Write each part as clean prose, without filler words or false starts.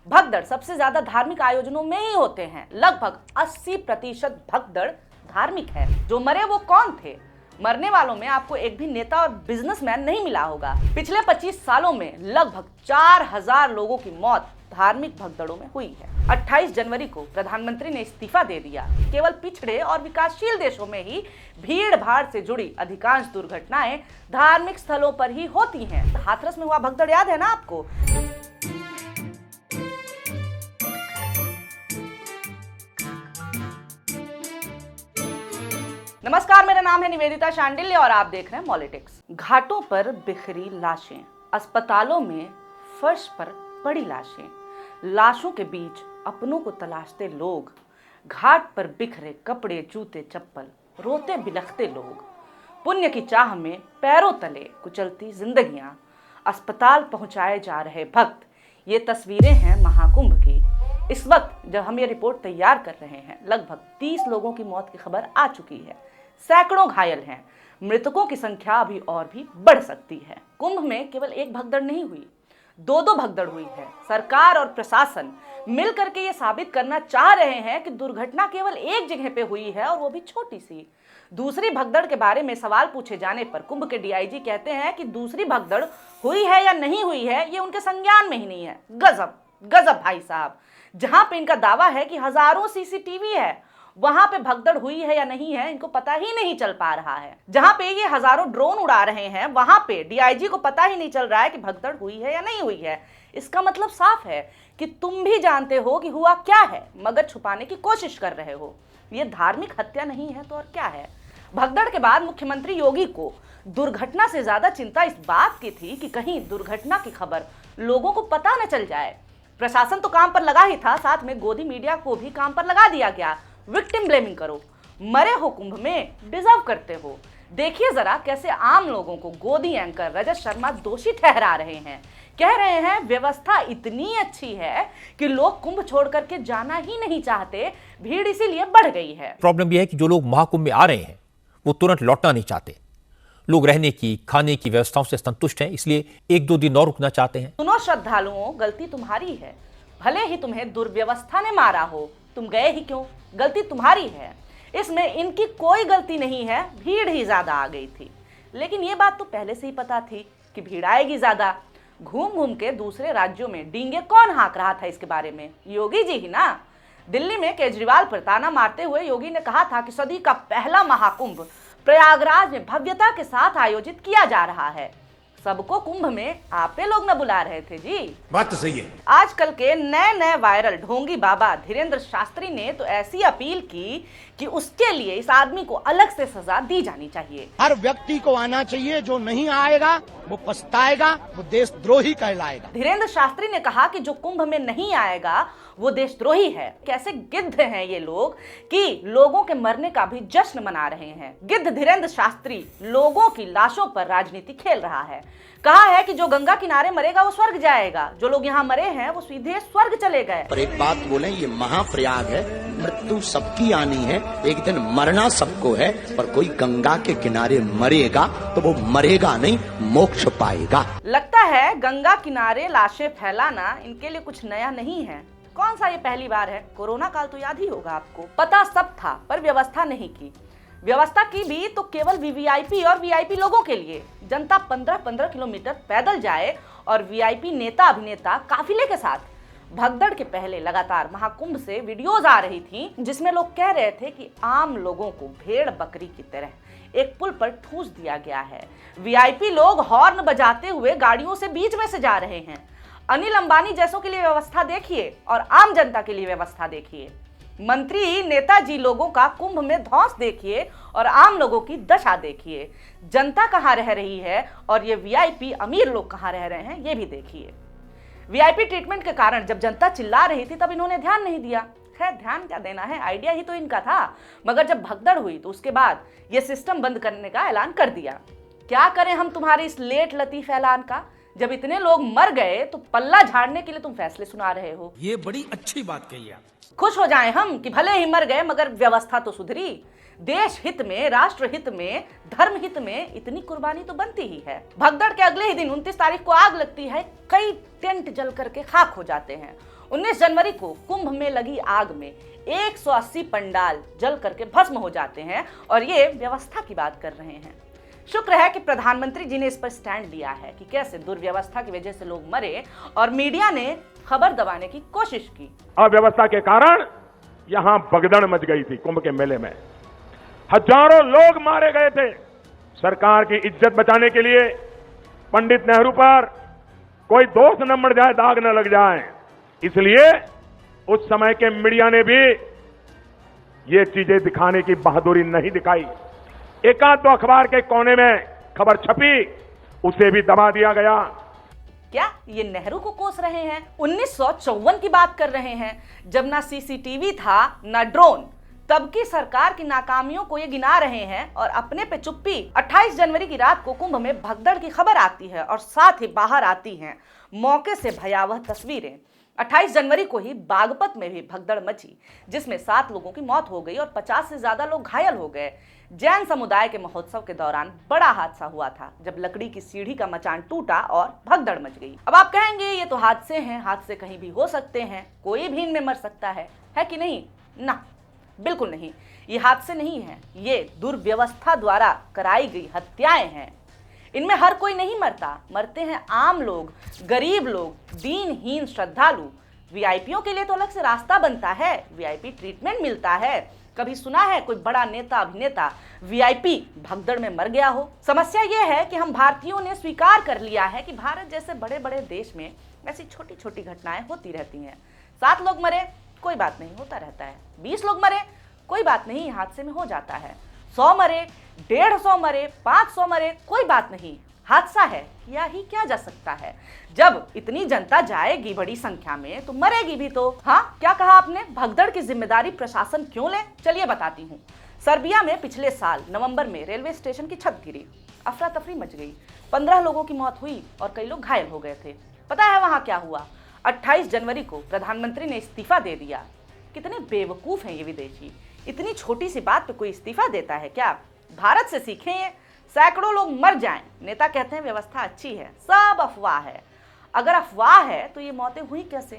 भगदड़ सबसे ज्यादा धार्मिक आयोजनों में ही होते हैं। लगभग 80% भगदड़ धार्मिक है। जो मरे वो कौन थे? मरने वालों में आपको एक भी नेता और बिजनेसमैन नहीं मिला होगा। पिछले 25 सालों में लगभग 4000 लोगों की मौत धार्मिक भगदड़ों में हुई है। 28 जनवरी को प्रधानमंत्री ने इस्तीफा दे दिया। केवल पिछड़े और विकासशील देशों में ही भीड़ भाड़ से जुड़ी अधिकांश दुर्घटनाएं धार्मिक स्थलों पर ही होती हैं। हाथरस में हुआ भगदड़ याद है ना आपको? नमस्कार, मेरा नाम है निवेदिता शांडिल्य और आप देख रहे हैं पॉलिटिक्स। घाटों पर बिखरी लाशें, अस्पतालों में फर्श पर पड़ी लाशें, लाशों के बीच अपनों को तलाशते लोग, घाट पर बिखरे कपड़े जूते चप्पल, रोते बिलखते लोग, पुण्य की चाह में पैरों तले कुचलती जिंदगियां, अस्पताल पहुंचाए जा रहे भक्त। ये तस्वीरें हैं महाकुंभ की। इस वक्त जब हम ये रिपोर्ट तैयार कर रहे हैं, लगभग 30 लोगों की मौत की खबर आ चुकी है। सैकड़ों घायल हैं। मृतकों की संख्या अभी और भी बढ़ सकती है। कुंभ में केवल एक भगदड़ नहीं हुई, दो भगदड़ हुई है। सरकार और प्रशासन मिलकर के ये साबित करना चाह रहे हैं कि दुर्घटना केवल एक जगह पे हुई है और वो भी छोटी सी। दूसरी भगदड़ के बारे में सवाल पूछे जाने पर कुंभ के डीआईजी कहते हैं कि दूसरी भगदड़ हुई है या नहीं हुई है ये उनके संज्ञान में ही नहीं है। गजब गजब भाई साहब। जहां पे इनका दावा है कि हजारों सीसीटीवी है, वहां पे भगदड़ हुई है या नहीं है इनको पता ही नहीं चल पा रहा है। जहां पे ये हजारों ड्रोन उड़ा रहे हैं, वहां पे डीआईजी को पता ही नहीं चल रहा है कि भगदड़ हुई है या नहीं हुई है। इसका मतलब साफ है कि तुम भी जानते हो कि हुआ क्या है, मगर छुपाने की कोशिश कर रहे हो। ये धार्मिक हत्या नहीं है तो और क्या है? भगदड़ के बाद मुख्यमंत्री योगी को दुर्घटना से ज्यादा चिंता इस बात की थी कि कहीं दुर्घटना की खबर लोगों को पता न चल जाए। प्रशासन तो काम पर लगा ही था, साथ में गोदी मीडिया को भी काम पर लगा दिया गया। विक्टिम ब्लेमिंग करो, मरे हो कुंभ में, डिजर्व करते हो। देखिए जरा कैसे आम लोगों को गोदी एंकर रजत शर्मा दोषी ठहरा रहे हैं। कह रहे हैं व्यवस्था इतनी अच्छी है कि लोग कुंभ छोड़ करके जाना ही नहीं चाहते, भीड़ इसीलिए बढ़ गई है। प्रॉब्लम यह है कि जो लोग महाकुंभ में आ रहे हैं वो तुरंत लौटना नहीं चाहते। लोग रहने की, खाने की व्यवस्थाओं से संतुष्ट हैं, इसलिए 1-2 दिन और रुकना चाहते हैं। सुनो श्रद्धालुओं, गलती तुम्हारी है। भले ही तुम्हें दुर्व्यवस्था ने मारा हो, तुम गए ही क्यों? गलती तुम्हारी है। इसमें इनकी कोई गलती नहीं है, भीड़ ही ज्यादा आ गई थी। लेकिन ये बात तो पहले से ही पता थी कि भीड़ आएगी ज्यादा। घूम घूम के दूसरे राज्यों में डींगे कौन हाँक रहा था इसके बारे में? योगी जी ही ना। दिल्ली में केजरीवाल पर ताना मारते हुए योगी ने कहा था कि सदी का पहला महाकुंभ प्रयागराज में भव्यता के साथ आयोजित किया जा रहा है। सबको कुंभ में आपे लोग न बुला रहे थे जी। बात तो सही है। आजकल के नए वायरल ढोंगी बाबा धीरेंद्र शास्त्री ने तो ऐसी अपील की कि उसके लिए इस आदमी को अलग से सजा दी जानी चाहिए। हर व्यक्ति को आना चाहिए, जो नहीं आएगा वो पछताएगा, वो देशद्रोही कहलाएगा। धीरेंद्र शास्त्री ने कहा कि जो कुंभ में नहीं आएगा वो देशद्रोही है। कैसे गिद्ध हैं ये लोग कि लोगों के मरने का भी जश्न मना रहे हैं। गिद्ध धीरेंद्र शास्त्री लोगों की लाशों पर राजनीति खेल रहा है। कहा है कि जो गंगा किनारे मरेगा वो स्वर्ग जाएगा, जो लोग यहाँ मरे हैं वो सीधे स्वर्ग चले गए। पर एक बात बोले, ये महाप्रयाग है, मृत्यु सबकी आनी है, एक दिन मरना सबको है, पर कोई गंगा के किनारे मरेगा तो वो मरेगा नहीं, मोक्ष पाएगा। लगता है गंगा किनारे लाशें फैलाना इनके लिए कुछ नया नहीं है। कौन सा ये पहली बार है? कोरोना काल तो याद ही होगा आपको। पता सब था पर व्यवस्था नहीं की। व्यवस्था की भी तो केवल वीवीआईपी और वीआईपी लोगों के लिए। जनता 15-15 किलोमीटर पैदल जाए और वीआईपी नेता अभिनेता काफिले के साथ। भगदड़ के पहले लगातार महाकुंभ से वीडियोज आ रही थी जिसमें लोग कह रहे थे कि आम लोगों को भेड़ बकरी की तरह एक पुल पर ठूस दिया गया है। वीआईपी लोग हॉर्न बजाते हुए गाड़ियों से बीच में से जा रहे हैं। अनिल अंबानी जैसों के लिए व्यवस्था देखिए और आम जनता के लिए व्यवस्था देखिए। मंत्री नेताजी लोगों का कुंभ में धौंस देखिए और आम लोगों की दशा देखिए। जनता कहां रह रही है और ये वीआईपी अमीर लोग कहां रह रहे हैं ये भी देखिए। वीआईपी ट्रीटमेंट के कारण जब जनता चिल्ला रही थी तब इन्होंने ध्यान नहीं दिया। खैर ध्यान क्या देना है, आइडिया ही तो इनका था। मगर जब भगदड़ हुई तो उसके बाद ये सिस्टम बंद करने का ऐलान कर दिया। क्या करें हम तुम्हारे इस लेट लतीफ ऐलान का? जब इतने लोग मर गए तो पल्ला झाड़ने के लिए तुम फैसले सुना रहे हो। ये बड़ी अच्छी बात कही आप। खुश हो जाएं हम कि भले ही मर गए मगर व्यवस्था तो सुधरी। देश हित में, राष्ट्र हित में, धर्म हित में इतनी कुर्बानी तो बनती ही है। भगदड़ के अगले ही दिन 29 तारीख को आग लगती है, कई टेंट जल करके खाक हो जाते हैं। 19 जनवरी को कुंभ में लगी आग में 180 पंडाल जल करके भस्म हो जाते हैं और ये व्यवस्था की बात कर रहे हैं। शुक्र है कि प्रधानमंत्री जी ने इस पर स्टैंड लिया है कि कैसे दुर्व्यवस्था की वजह से लोग मरे और मीडिया ने खबर दबाने की कोशिश की। अव्यवस्था के कारण यहां भगदड़ मच गई थी। कुंभ के मेले में हजारों लोग मारे गए थे। सरकार की इज्जत बचाने के लिए पंडित नेहरू पर कोई दोष न मर जाए, दाग न लग जाए, इसलिए उस समय के मीडिया ने भी ये चीजें दिखाने की बहादुरी नहीं दिखाई। एकाध दो अखबार के कोने में खबर छपी, उसे भी दबा दिया गया। क्या ये नेहरू को कोस रहे हैं? 1954 की बात कर रहे हैं, जब ना सीसीटीवी था ना ड्रोन। तब की सरकार की नाकामियों को ये गिना रहे हैं और अपने पे चुप्पी। 28 जनवरी की रात को कुंभ में भगदड़ की खबर आती है और साथ ही बाहर आती हैं मौके से भयावह तस्वीरें। 28 जनवरी को ही बागपत में भी भगदड़ मची, जिसमें 7 लोगों की मौत हो गई और 50 से ज्यादा लोग घायल हो गए। जैन समुदाय के महोत्सव के दौरान बड़ा हादसा हुआ था, जब लकड़ी की सीढ़ी का मचान टूटा और भगदड़ मच गई। अब आप कहेंगे ये तो हादसे हैं, हादसे कहीं भी हो सकते हैं, कोई भी इनमें मर सकता है कि नहीं? ना, बिल्कुल नहीं। ये हादसे नहीं हैं, ये दुर्व्यवस्था द्वारा कराई गई हत्याएं हैं। इनमें हर कोई नहीं मरता, मरते हैं आम लोग, गरीब लोग, दीनहीन श्रद्धालु। वीआईपीओं के लिए तो अलग से रास्ता बनता है, वीआईपी ट्रीटमेंट मिलता है। कभी सुना है कोई बड़ा नेता अभिनेता वीआईपी भगदड़ में मर गया हो? समस्या यह है कि हम भारतीयों ने स्वीकार कर लिया है कि भारत जैसे बड़े बड़े देश में ऐसी छोटी छोटी घटनाएं होती रहती हैं। 7 लोग मरे, कोई बात नहीं, होता रहता है। 20 लोग मरे, कोई बात नहीं, हादसे में हो जाता है। 100 मरे, 150 मरे, 500 मरे, कोई बात नहीं, हादसा है, या ही क्या जा सकता है। जब इतनी जनता जाएगी बड़ी संख्या में तो मरेगी भी तो। हाँ, क्या कहा आपने? भगदड़ की जिम्मेदारी प्रशासन क्यों ले? चलिए बताती हूँ। सर्बिया में पिछले साल नवंबर में रेलवे स्टेशन की छत गिरी, अफरा तफरी मच गई, 15 लोगों की मौत हुई और कई लोग घायल हो गए थे। पता है वहां क्या हुआ? 28 जनवरी को प्रधानमंत्री ने इस्तीफा दे दिया। कितने बेवकूफ हैं ये विदेशी, इतनी छोटी सी बात पे कोई इस्तीफा देता है क्या? भारत से सीखें ये। सैकड़ों लोग मर जाएं, नेता कहते हैं व्यवस्था अच्छी है, सब अफवाह है। अगर अफवाह है तो ये मौतें हुई कैसे?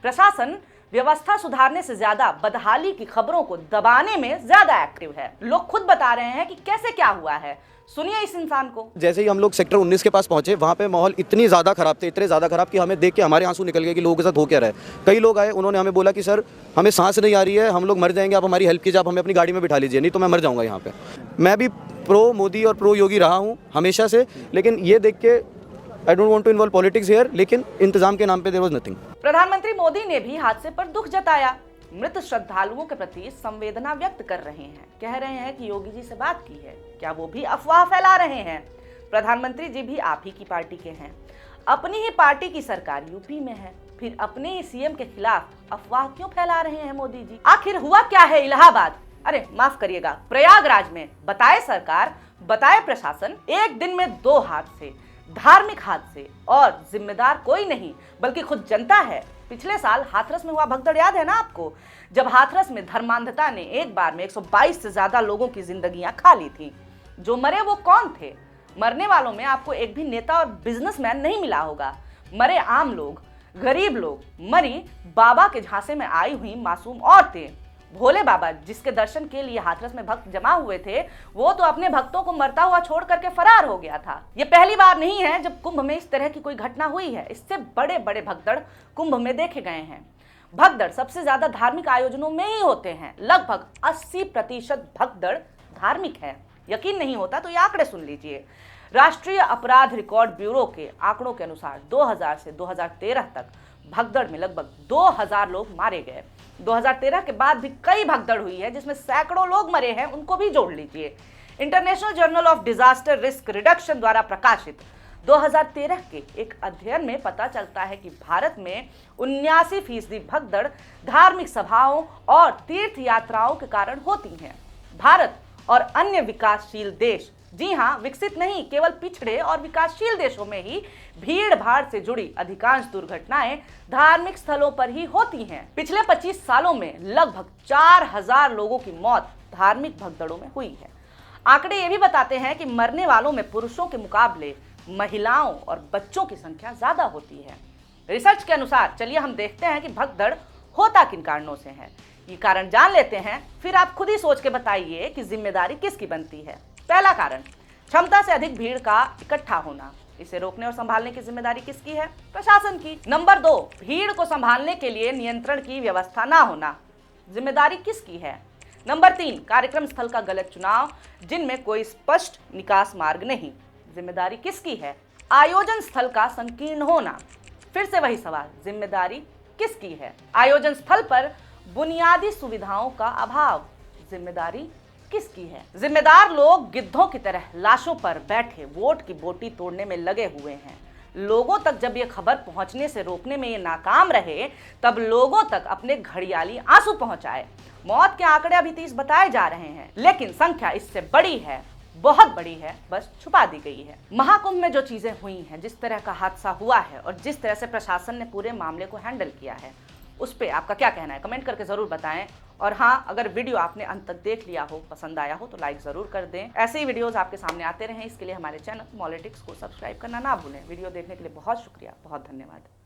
प्रशासन व्यवस्था सुधारने से ज्यादा बदहाली की खबरों को दबाने में ज्यादा एक्टिव है। लोग खुद बता रहे हैं कि कैसे क्या हुआ है, सुनिए इस इंसान को। जैसे ही हम लोग सेक्टर 19 के पास पहुंचे, वहाँ पे माहौल इतने ज़्यादा खराब थे, इतने ज़्यादा खराब कि हमें देख के हमारे आंसू निकल गए कि लोगों के साथ हो क्या रहा है। कई लोग आए, उन्होंने हमें बोला कि सर हमें सांस नहीं आ रही है, हम लोग मर जाएंगे, आप हमारी हेल्प कीजिए, आप हमें अपनी गाड़ी में बिठा लीजिए, नहीं तो मैं मर जाऊँगा यहाँ पे। मैं भी प्रो मोदी और प्रो योगी रहा हूँ हमेशा से, लेकिन ये देख के I don't want to involve politics here, लेकिन इंतजाम के नाम पे देयर वाज नथिंग। प्रधानमंत्री मोदी ने भी हादसे पर दुख जताया, मृत श्रद्धालुओं के प्रति संवेदना व्यक्त कर रहे हैं। कह रहे हैं कि योगी जी से बात की है, क्या वो भी अफवाह फैला रहे हैं? प्रधानमंत्री जी भी आप ही की पार्टी के हैं, अपनी ही पार्टी की सरकार यूपी में है, फिर अपने ही सीएम के खिलाफ अफवाह क्यों फैला रहे हैं मोदी जी? आखिर हुआ क्या है इलाहाबाद, अरे माफ करिएगा, प्रयागराज में? बताए सरकार, बताए प्रशासन, एक दिन में 2 हादसे, धार्मिक हादसे, और जिम्मेदार कोई नहीं बल्कि खुद जनता है। पिछले साल हाथरस में हुआ भगदड़ याद है ना आपको, जब हाथरस में धर्मांधता ने एक बार में 122 से ज्यादा लोगों की जिंदगियां खा ली थी। जो मरे वो कौन थे? मरने वालों में आपको एक भी नेता और बिजनेसमैन नहीं मिला होगा। मरे आम लोग, गरीब लोग, मरी बाबा के झांसे में आई हुई मासूम औरतें। भोले बाबा जिसके दर्शन के लिए हाथरस में भक्त जमा हुए थे, वो तो अपने भक्तों को मरता हुआ छोड़ करके फरार हो गया था। ये पहली बार नहीं है जब कुंभ में इस तरह की कोई घटना हुई है, इससे बड़े बड़े भगदड़ कुंभ में देखे गए हैं। भगदड़ सबसे ज्यादा धार्मिक आयोजनों में ही होते हैं, लगभग 80% भगदड़ धार्मिक है। यकीन नहीं होता तो ये आंकड़े सुन लीजिए। राष्ट्रीय अपराध रिकॉर्ड ब्यूरो के आंकड़ों के अनुसार 2000 से 2013 तक भगदड़ में लगभग 2000 लोग मारे गए। 2013 के बाद भी कई भगदड़ हुई है जिसमें सैकड़ों लोग मरे हैं, उनको भी जोड़ लीजिए। International journal of disaster risk reduction द्वारा प्रकाशित 2013 के एक अध्ययन में पता चलता है कि भारत में 79% भगदड़ धार्मिक सभाओं और तीर्थ यात्राओं के कारण होती हैं। भारत और अन्य विकासशील देश, जी हाँ, विकसित नहीं, केवल पिछड़े और विकासशील देशों में ही भीड़ भाड़ से जुड़ी अधिकांश दुर्घटनाएं धार्मिक स्थलों पर ही होती हैं। पिछले 25 सालों में लगभग 4000 लोगों की मौत धार्मिक भगदड़ों में हुई है। आंकड़े ये भी बताते हैं कि मरने वालों में पुरुषों के मुकाबले महिलाओं और बच्चों की संख्या ज्यादा होती है। रिसर्च के अनुसार चलिए हम देखते हैं कि भगदड़ होता किन कारणों से है। ये कारण जान लेते हैं, फिर आप खुद ही सोच के बताइए कि जिम्मेदारी किसकी बनती है। पहला कारण, क्षमता से अधिक भीड़ का इकट्ठा होना। इसे रोकने और संभालने की जिम्मेदारी किसकी है? प्रशासन की। नंबर 2, भीड़ को संभालने के लिए नियंत्रण की व्यवस्था ना होना। जिम्मेदारी किसकी है? नंबर 3, कार्यक्रम स्थल का गलत चुनाव जिनमें कोई स्पष्ट निकास मार्ग नहीं। जिम्मेदारी किसकी है? आयोजन स्थल का संकीर्ण होना। फिर से वही सवाल, जिम्मेदारी किसकी है? आयोजन स्थल पर बुनियादी सुविधाओं का अभाव। जिम्मेदारी किसकी है? जिम्मेदार लोग गिद्धों की तरह लाशों पर बैठे वोट की बोटी तोड़ने में लगे हुए हैं। लोगों तक जब ये खबर पहुंचने से रोकने में ये नाकाम रहे, तब लोगों तक अपने घड़ियाली आंसू पहुंचाए। मौत के आंकड़े अभी 30 बताए जा रहे हैं, लेकिन संख्या इससे बड़ी है, बहुत बड़ी है, बस छुपा दी गई है। महाकुंभ में जो चीजें हुई हैं, जिस तरह का हादसा हुआ है और जिस तरह से प्रशासन ने पूरे मामले को हैंडल किया है, उस पर आपका क्या कहना है? कमेंट करके जरूर बताएं। और हाँ, अगर वीडियो आपने अंत तक देख लिया हो, पसंद आया हो तो लाइक जरूर कर दें। ऐसे ही वीडियोस आपके सामने आते रहें, इसके लिए हमारे चैनल मॉलिटिक्स को सब्सक्राइब करना ना भूलें। वीडियो देखने के लिए बहुत शुक्रिया, बहुत धन्यवाद।